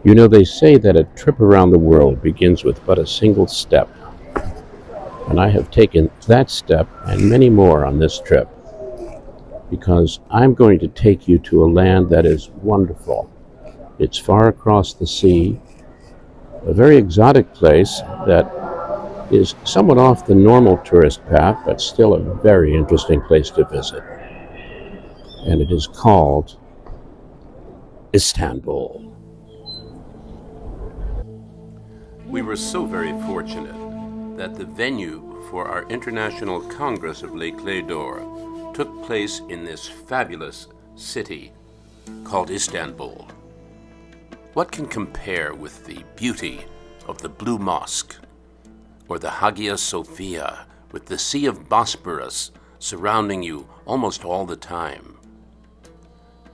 You know, they say that a trip around the world begins with but a single step, and I have taken that step and many more on this trip because I'm going to take you to a land that is wonderful. It's far across the sea, a very exotic place that is somewhat off the normal tourist path, but still a very interesting place to visit. And it is called Istanbul. We were so very fortunate that the venue for our International Congress of Les Clés d'Or took place in this fabulous city called Istanbul. What can compare with the beauty of the Blue Mosque or the Hagia Sophia with the Sea of Phosphorus surrounding you almost all the time?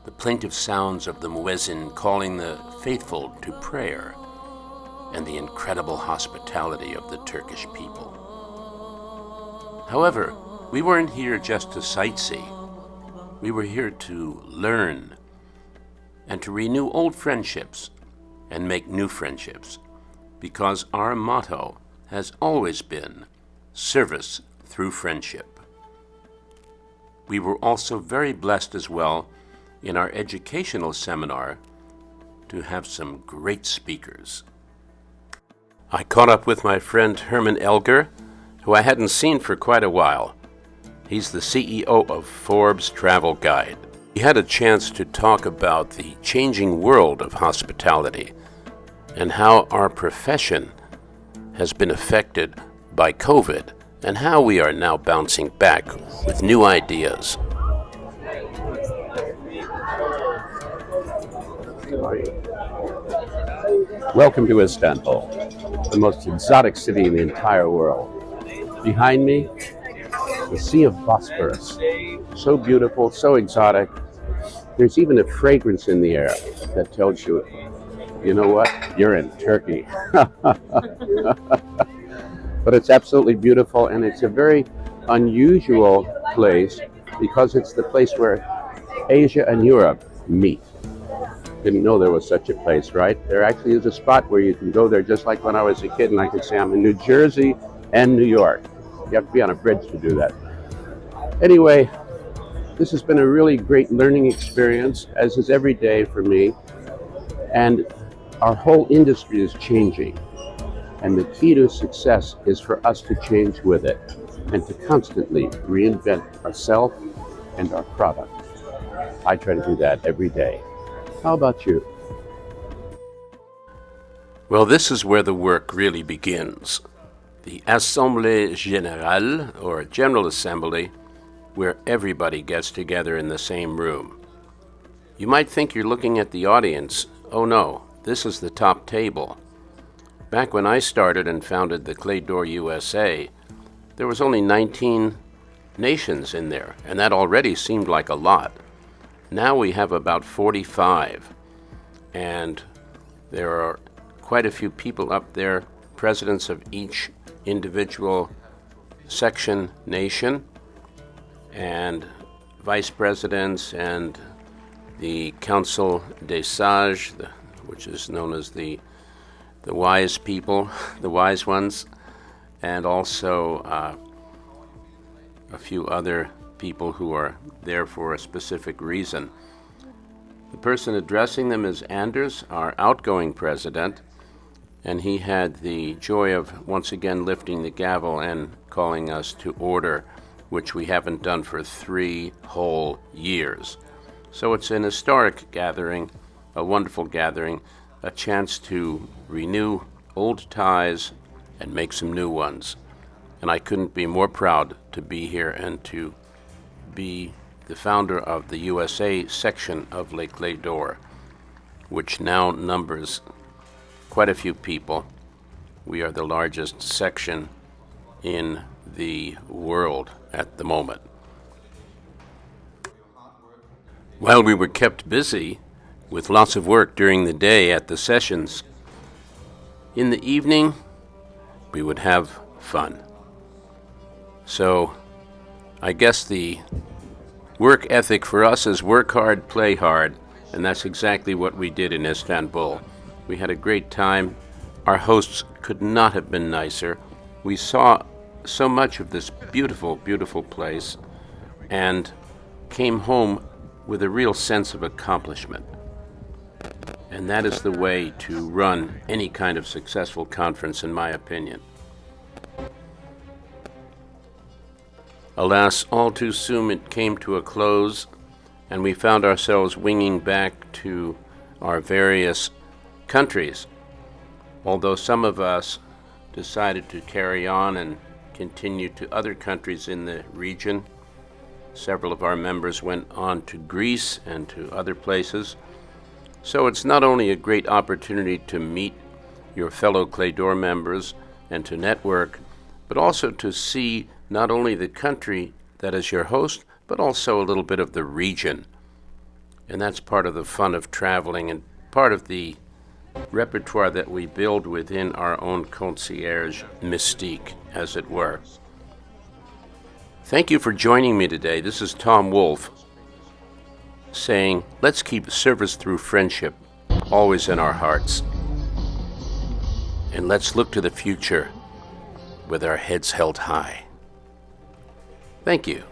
The plaintive sounds of the muezzin calling the faithful to prayer, and the incredible hospitality of the Turkish people. However, we weren't here just to sightsee. We were here to learn and to renew old friendships and make new friendships, because our motto has always been service through friendship. We were also very blessed as well in our educational seminar to have some great speakers. I caught up with my friend Herman Elger, who I hadn't seen for quite a while. He's the CEO of Forbes Travel Guide. We had a chance to talk about the changing world of hospitality and how our profession has been affected by COVID and how we are now bouncing back with new ideas. Welcome to Istanbul, the most exotic city in the entire world. Behind me, the Sea of Phosphorus. So beautiful, so exotic. There's even a fragrance in the air that tells you, you know what, you're in Turkey. But it's absolutely beautiful, and it's a very unusual place because it's the place where Asia and Europe meet. Didn't know there was such a place, right? There actually is a spot where you can go there just like when I was a kid and I could say I'm in New Jersey and New York. You have to be on a bridge to do that. Anyway, this has been a really great learning experience, as is every day for me. And our whole industry is changing. And the key to success is for us to change with it and to constantly reinvent ourselves and our product. I try to do that every day. How about you? Well, this is where the work really begins. The Assemblée Générale, or General Assembly, where everybody gets together in the same room. You might think you're looking at the audience. Oh no, this is the top table. Back when I started and founded the Clés d'Or USA, there was only 19 nations in there, and that already seemed like a lot. Now we have about 45, and there are quite a few people up there, presidents of each individual section nation, and vice presidents, and the Council des Sages, which is known as the wise people, the wise ones, and also a few other people who are there for a specific reason. The person addressing them is Anders, our outgoing president, and he had the joy of once again lifting the gavel and calling us to order, which we haven't done for 3 whole years. So it's an historic gathering, a wonderful gathering, a chance to renew old ties and make some new ones. And I couldn't be more proud to be here and to be the founder of the USA section of Les Clés d'Or, which now numbers quite a few people. We are the largest section in the world at the moment. While we were kept busy with lots of work during the day at the sessions, in the evening we would have fun. So I guess the work ethic for us is work hard, play hard, and that's exactly what we did in Istanbul. We had a great time. Our hosts could not have been nicer. We saw so much of this beautiful, beautiful place and came home with a real sense of accomplishment. And that is the way to run any kind of successful conference, in my opinion. Alas, all too soon it came to a close, and we found ourselves winging back to our various countries. Although some of us decided to carry on and continue to other countries in the region, several of our members went on to Greece and to other places. So it's not only a great opportunity to meet your fellow Clay Door members and to network, but also to see not only the country that is your host, but also a little bit of the region. And that's part of the fun of traveling and part of the repertoire that we build within our own concierge mystique, as it were. Thank you for joining me today. This is Tom Wolfe saying, let's keep service through friendship always in our hearts. And let's look to the future with our heads held high. Thank you.